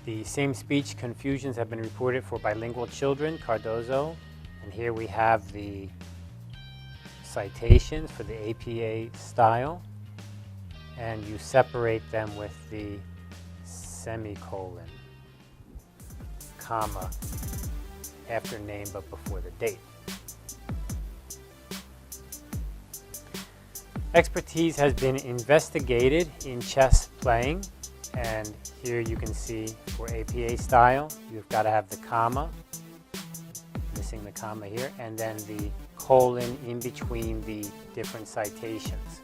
The same speech confusions have been reported for bilingual children, Cardozo, and here we have the citations for the APA style, and you separate them with the semicolon, comma, after name but before the date. Expertise has been investigated in chess playing, and here you can see for APA style, you've got to have the comma, missing the comma here, and then the colon in between the different citations.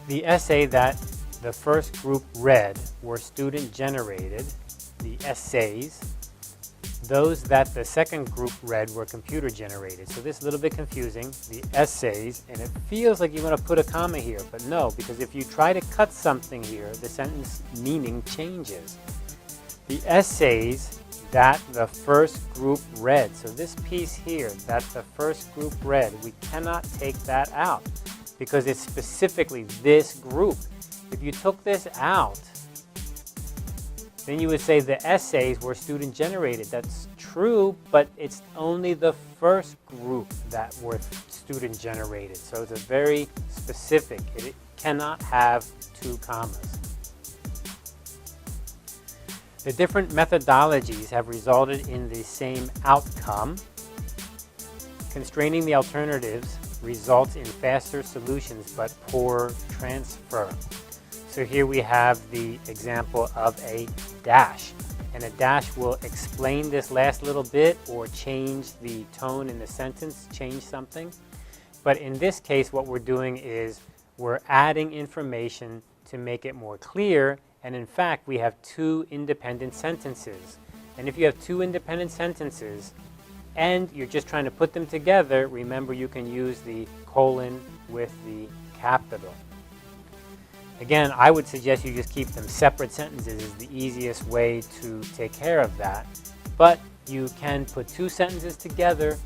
The essay that the first group read were student-generated. The essays, those that the second group read were computer-generated. So this is a little bit confusing. The essays, and it feels like you want to put a comma here, but no, because if you try to cut something here, the sentence meaning changes. The essays that the first group read. So this piece here, that the first group read, we cannot take that out because it's specifically this group. If you took this out, then you would say the essays were student-generated. That's true, but it's only the first group that were student-generated. So it's a very specific. It cannot have two commas. The different methodologies have resulted in the same outcome. Constraining the alternatives results in faster solutions but poor transfer. So here we have the example of a dash, and a dash will explain this last little bit or change the tone in the sentence, change something. But in this case, what we're doing is we're adding information to make it more clear, and in fact, we have two independent sentences. And if you have two independent sentences and you're just trying to put them together, remember you can use the colon with the capital. Again, I would suggest you just keep them separate sentences is the easiest way to take care of that. But you can put two sentences together.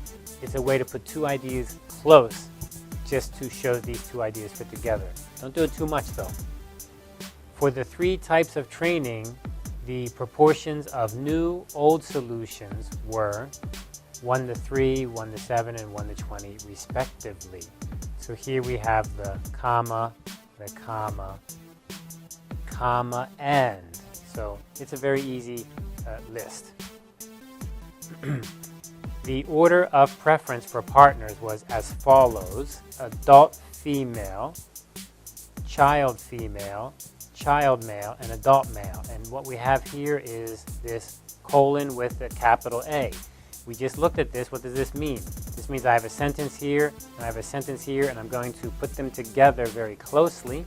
It's a way to put two ideas close just to show these two ideas fit together. Don't do it too much though. For the three types of training, the proportions of new, old solutions were 1 to 3, 1 to 7, and 1 to 20 respectively. So here we have the comma, and. So it's a very easy list. The order of preference for partners was as follows: adult female, child female, child male, and adult male. And what we have here is this colon with a capital A. We just looked at this. What does this mean? This means I have a sentence here, and I have a sentence here, and I'm going to put them together very closely.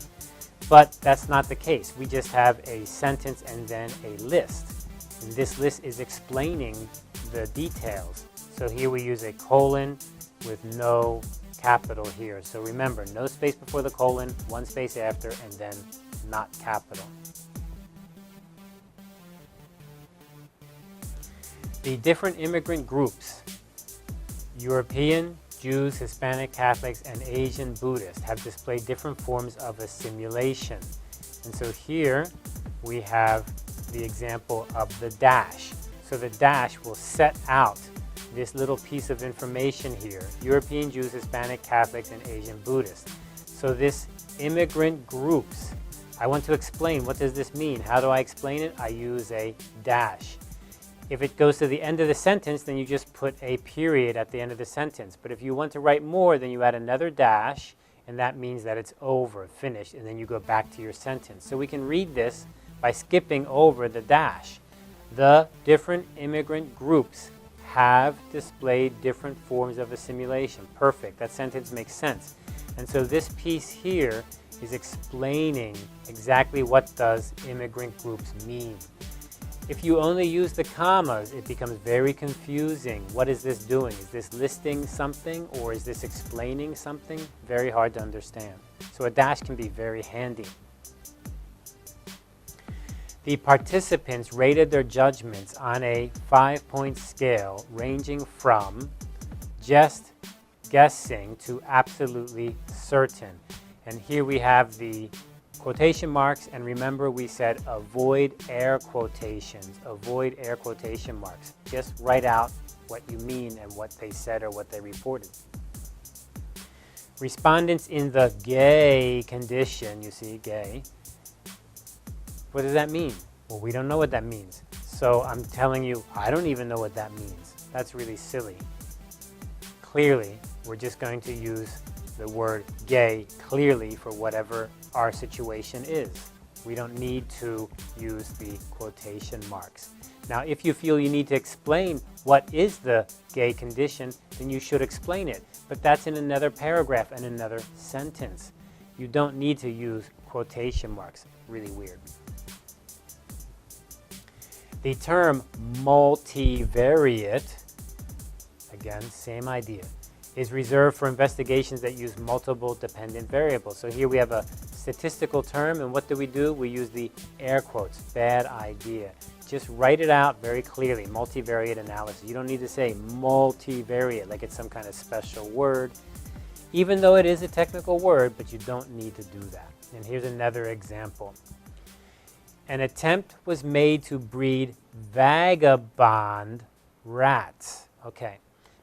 But that's not the case. We just have a sentence and then a list. And this list is explaining the details. So here we use a colon with no capital here. So remember, no space before the colon, one space after, and then not capital. The different immigrant groups, European, Jews, Hispanic, Catholics, and Asian Buddhists, have displayed different forms of assimilation. And so here we have the example of the dash. So the dash will set out this little piece of information here: European, Jews, Hispanic, Catholics, and Asian Buddhists. So this immigrant groups, I want to explain, what does this mean? How do I explain it? I use a dash. If it goes to the end of the sentence, then you just put a period at the end of the sentence. But if you want to write more, then you add another dash, and that means that it's over, finished, and then you go back to your sentence. So we can read this by skipping over the dash. The different immigrant groups have displayed different forms of assimilation. Perfect. That sentence makes sense. And so this piece here is explaining exactly what does immigrant groups mean. If you only use the commas, it becomes very confusing. What is this doing? Is this listing something, or is this explaining something? Very hard to understand. So a dash can be very handy. The participants rated their judgments on a 5-point scale ranging from just guessing to absolutely certain. And here we have the quotation marks, and remember we said avoid air quotations, avoid air quotation marks. Just write out what you mean and what they said or what they reported. Respondents in the gay condition, you see, gay. What does that mean? Well, we don't know what that means. So I'm telling you, I don't even know what that means. That's really silly. Clearly, we're just going to use the word gay clearly for whatever our situation is. We don't need to use the quotation marks. Now, if you feel you need to explain what is the gay condition, then you should explain it. But that's in another paragraph and another sentence. You don't need to use quotation marks. Really weird. The term multivariate, again, same idea, is reserved for investigations that use multiple dependent variables. So here we have a statistical term, and what do? We use the air quotes. Bad idea. Just write it out very clearly, multivariate analysis. You don't need to say multivariate like it's some kind of special word, even though it is a technical word, but you don't need to do that. And here's another example. An attempt was made to breed vagabond rats. Okay.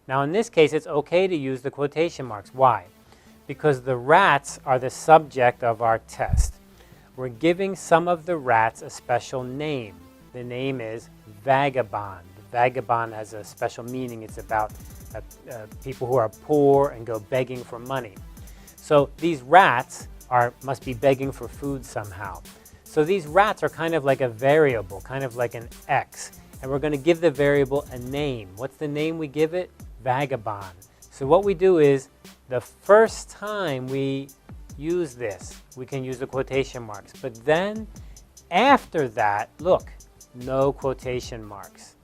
Now in this case, it's okay to use the quotation marks. Why? Because the rats are the subject of our test. We're giving some of the rats a special name. The name is vagabond. Vagabond has a special meaning. It's about people who are poor and go begging for money. So these rats must be begging for food somehow. So these rats are kind of like a variable, kind of like an X. And we're going to give the variable a name. What's the name we give it? Vagabond. So what we do is, the first time we use this, we can use the quotation marks. But then, after that, look, no quotation marks.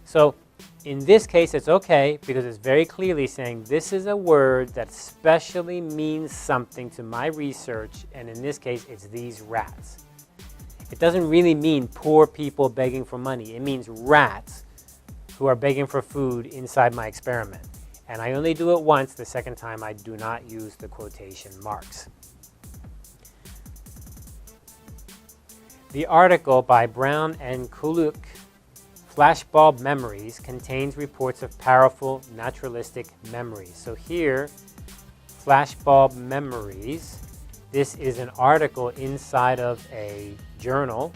So in this case, it's okay because it's very clearly saying this is a word that specially means something to my research, and in this case, it's these rats. It doesn't really mean poor people begging for money. It means rats who are begging for food inside my experiment. And I only do it once. The second time, I do not use the quotation marks. The article by Brown and Kuluk, Flashbulb Memories, contains reports of powerful naturalistic memories. So here, Flashbulb Memories, this is an article inside of a journal,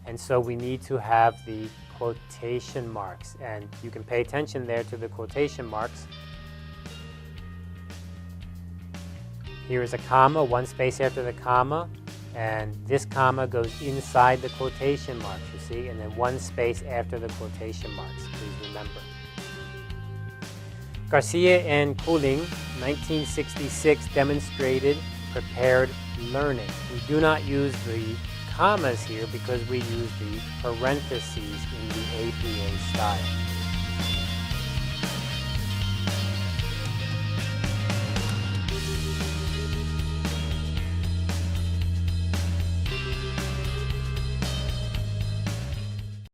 and so we need to have the quotation marks. And you can pay attention there to the quotation marks. Here is a comma, one space after the comma, and this comma goes inside the quotation marks, you see, and then one space after the quotation marks, please remember. Garcia and Kuling, 1966, demonstrated prepared learning. We do not use the commas here because we use the parentheses in the APA style.